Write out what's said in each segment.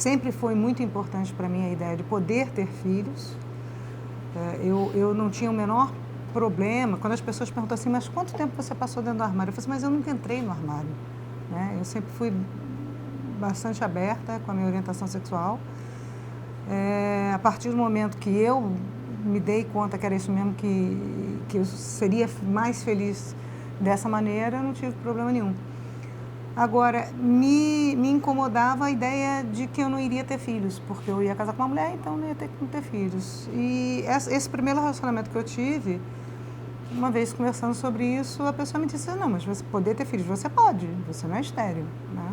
Sempre foi muito importante para mim a ideia de poder ter filhos. Eu não tinha o menor problema. Quando as pessoas perguntam assim, mas quanto tempo você passou dentro do armário? Eu falei assim, mas eu nunca entrei no armário, né? Eu sempre fui bastante aberta com a minha orientação sexual. A partir do momento que eu me dei conta que era isso mesmo, que eu seria mais feliz dessa maneira, eu não tive problema nenhum. Agora, me incomodava a ideia de que eu não iria ter filhos, porque eu ia casar com uma mulher, então não ia ter que ter filhos. E esse primeiro relacionamento que eu tive, uma vez conversando sobre isso, a pessoa me disse, não, mas você poder ter filhos, você pode, você não é estéril, né?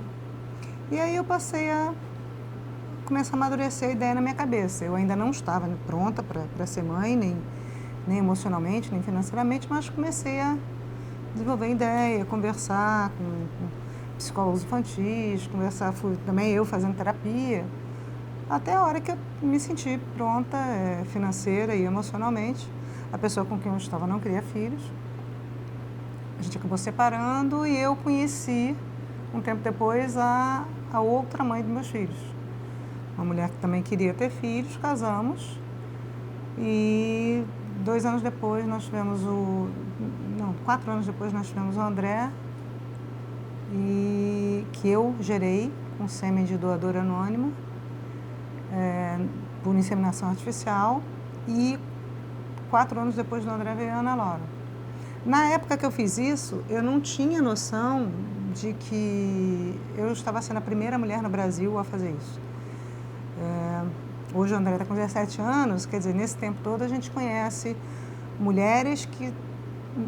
E aí eu passei a começar a amadurecer a ideia na minha cabeça. Eu ainda não estava pronta para ser mãe, nem emocionalmente, nem financeiramente, mas comecei a desenvolver ideia, conversar com psicólogos infantis, fui também eu fazendo terapia, até a hora que eu me senti pronta, financeira e emocionalmente. A pessoa com quem eu estava não queria filhos, a gente acabou separando e eu conheci, um tempo depois, a outra mãe dos meus filhos. Uma mulher que também queria ter filhos, casamos e 2 anos depois nós tivemos 4 anos depois nós tivemos o André, e que eu gerei com sêmen de doadora anônima, por inseminação artificial, e 4 anos depois do André veio a Ana Laura. Na época que eu fiz isso, eu não tinha noção de que eu estava sendo a primeira mulher no Brasil a fazer isso. Hoje o André está com 17 anos, quer dizer, nesse tempo todo a gente conhece mulheres que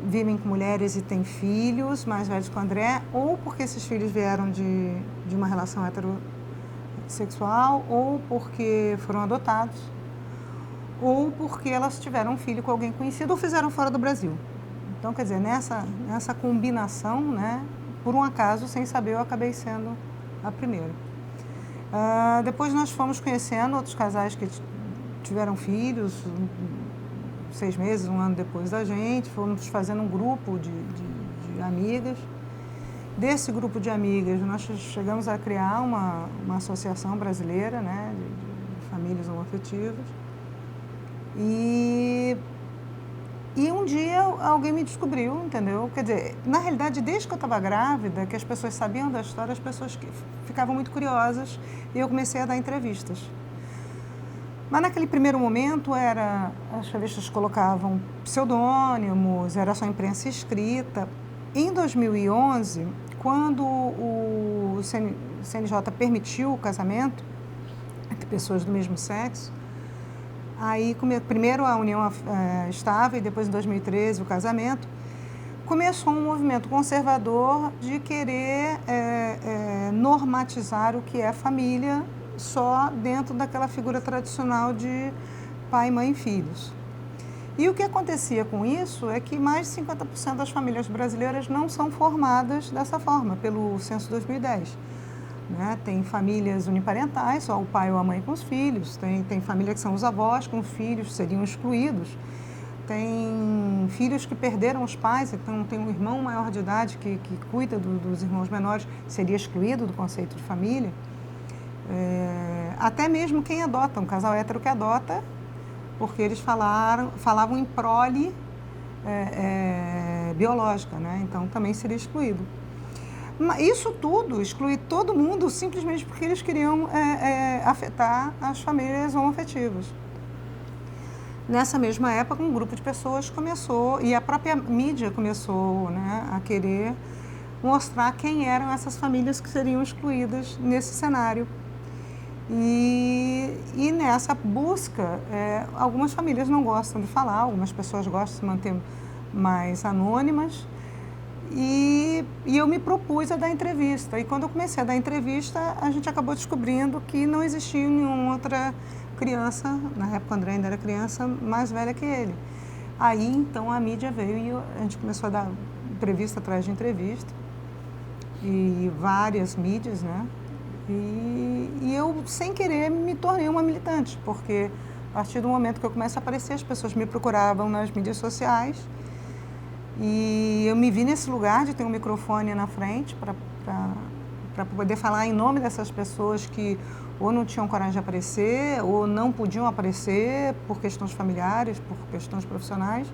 vivem com mulheres e têm filhos mais velhos que o André, ou porque esses filhos vieram de uma relação heterossexual, ou porque foram adotados, ou porque elas tiveram um filho com alguém conhecido ou fizeram fora do Brasil. Então, quer dizer, nessa combinação, né, por um acaso, sem saber, eu acabei sendo a primeira. Depois nós fomos conhecendo outros casais que tiveram filhos, 6 meses, 1 ano depois da gente, fomos fazendo um grupo de amigas. Desse grupo de amigas, nós chegamos a criar uma associação brasileira, né, de famílias homoafetivas. E um dia alguém me descobriu, entendeu? Quer dizer, na realidade, desde que eu estava grávida, que as pessoas sabiam da história, as pessoas ficavam muito curiosas e eu comecei a dar entrevistas. Mas naquele primeiro momento, as revistas colocavam pseudônimos, era só imprensa escrita. Em 2011, quando o CNJ permitiu o casamento entre pessoas do mesmo sexo, aí primeiro a união estável e depois em 2013 o casamento, começou um movimento conservador de querer normatizar o que é família só dentro daquela figura tradicional de pai, mãe e filhos. E o que acontecia com isso é que mais de 50% das famílias brasileiras não são formadas dessa forma, pelo censo 2010. Né? Tem famílias uniparentais, só o pai ou a mãe com os filhos, tem família que são os avós com os filhos, seriam excluídos. Tem filhos que perderam os pais, então tem um irmão maior de idade que cuida dos irmãos menores, seria excluído do conceito de família. Até mesmo quem adota, um casal hétero que adota, porque eles falavam em prole biológica, né? Então também seria excluído. Isso tudo, excluir todo mundo, simplesmente porque eles queriam afetar as famílias homoafetivas. Nessa mesma época, um grupo de pessoas começou, e a própria mídia começou, né, a querer mostrar quem eram essas famílias que seriam excluídas nesse cenário. E nessa busca, algumas famílias não gostam de falar, algumas pessoas gostam de se manter mais anônimas. E eu me propus a dar entrevista. E quando eu comecei a dar entrevista, a gente acabou descobrindo que não existia nenhuma outra criança, na época o André ainda era criança, mais velha que ele. Aí, então, a mídia veio e a gente começou a dar entrevista atrás de entrevista. E várias mídias, né? E eu, sem querer, me tornei uma militante, porque a partir do momento que eu começo a aparecer, as pessoas me procuravam nas mídias sociais. E eu me vi nesse lugar de ter um microfone na frente para para poder falar em nome dessas pessoas que ou não tinham coragem de aparecer, ou não podiam aparecer por questões familiares, por questões profissionais.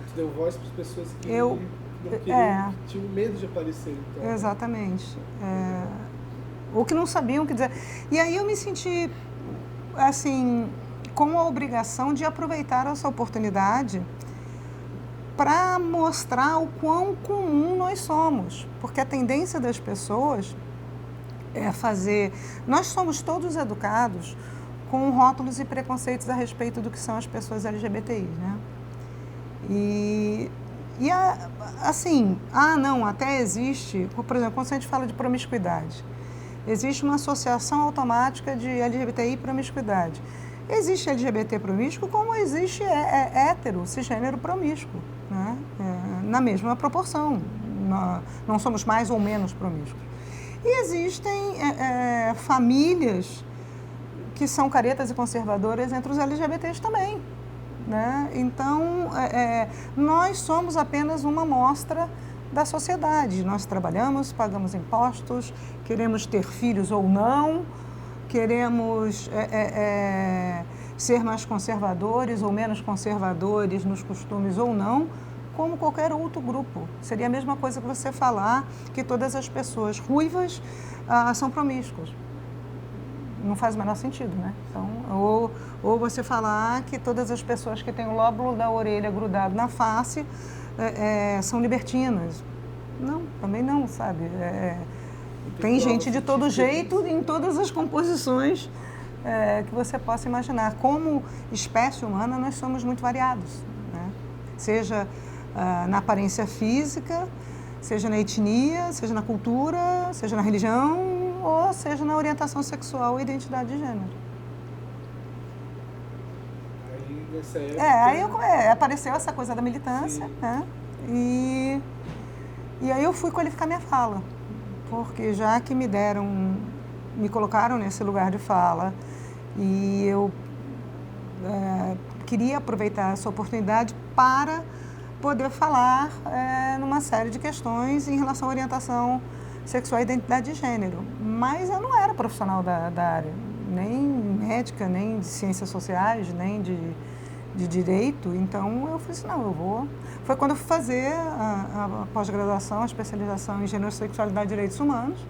Tu deu voz para as pessoas que Eu, não queriam, que tinham medo de aparecer. Então, exatamente. Ou que não sabiam o que dizer. E aí eu me senti, assim, com a obrigação de aproveitar essa oportunidade para mostrar o quão comum nós somos. Porque a tendência das pessoas é fazer... Nós somos todos educados com rótulos e preconceitos a respeito do que são as pessoas LGBTI, né? Assim, não, até existe... Por exemplo, quando a gente fala de promiscuidade, existe uma associação automática de LGBTI e promiscuidade. Existe LGBT promíscuo como existe hétero, cisgênero promíscuo, né? Na mesma proporção. Não somos mais ou menos promíscuos. E existem famílias que são caretas e conservadoras entre os LGBTs também, né? Então, nós somos apenas uma amostra da sociedade. Nós trabalhamos, pagamos impostos, queremos ter filhos ou não, queremos ser mais conservadores ou menos conservadores nos costumes ou não, como qualquer outro grupo. Seria a mesma coisa que você falar que todas as pessoas ruivas são promíscuas. Não faz o menor sentido, né? Então, ou você falar que todas as pessoas que têm o lóbulo da orelha grudado na face são libertinas. Não, também não, sabe? Tem gente de todo jeito em todas as composições que você possa imaginar. Como espécie humana, nós somos muito variados, né? Seja na aparência física, seja na etnia, seja na cultura, seja na religião, ou seja na orientação sexual e identidade de gênero. Aí, nessa época... aí apareceu essa coisa da militância, né? E aí eu fui qualificar minha fala, porque já que me colocaram nesse lugar de fala, e eu queria aproveitar essa oportunidade para poder falar numa série de questões em relação à orientação sexual e identidade de gênero. Mas eu não era profissional da área, nem médica, nem de ciências sociais, nem de direito. Então eu falei assim, não, eu vou... Foi quando eu fui fazer a pós-graduação, a especialização em gênero, sexualidade e direitos humanos,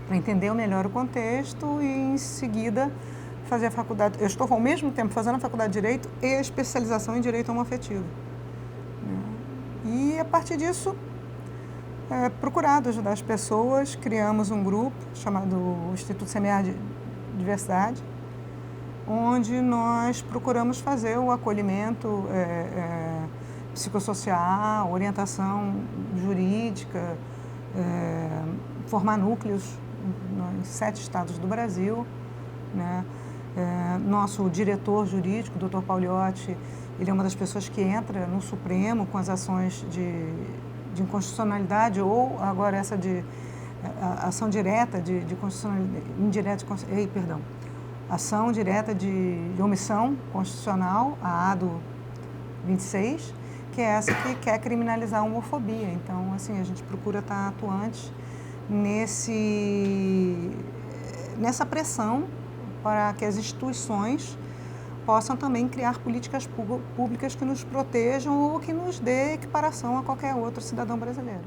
para entender melhor o contexto e em seguida fazer a faculdade. Eu estou ao mesmo tempo fazendo a faculdade de Direito e a especialização em Direito Homoafetivo. E a partir disso, procurado ajudar as pessoas, criamos um grupo chamado Instituto Semear Diversidade, onde nós procuramos fazer o acolhimento psicossocial, orientação jurídica, formar núcleos em 7 estados do Brasil, né? Nosso diretor jurídico, Dr. Pauliotti, ele é uma das pessoas que entra no Supremo com as ações de inconstitucionalidade ou agora essa de ação direta de constitucionalidade, indireta, ação direta de omissão constitucional, a ADO 26, que é essa que quer criminalizar a homofobia. Então, assim, a gente procura estar atuante nessa pressão para que as instituições possam também criar políticas públicas que nos protejam ou que nos dê equiparação a qualquer outro cidadão brasileiro.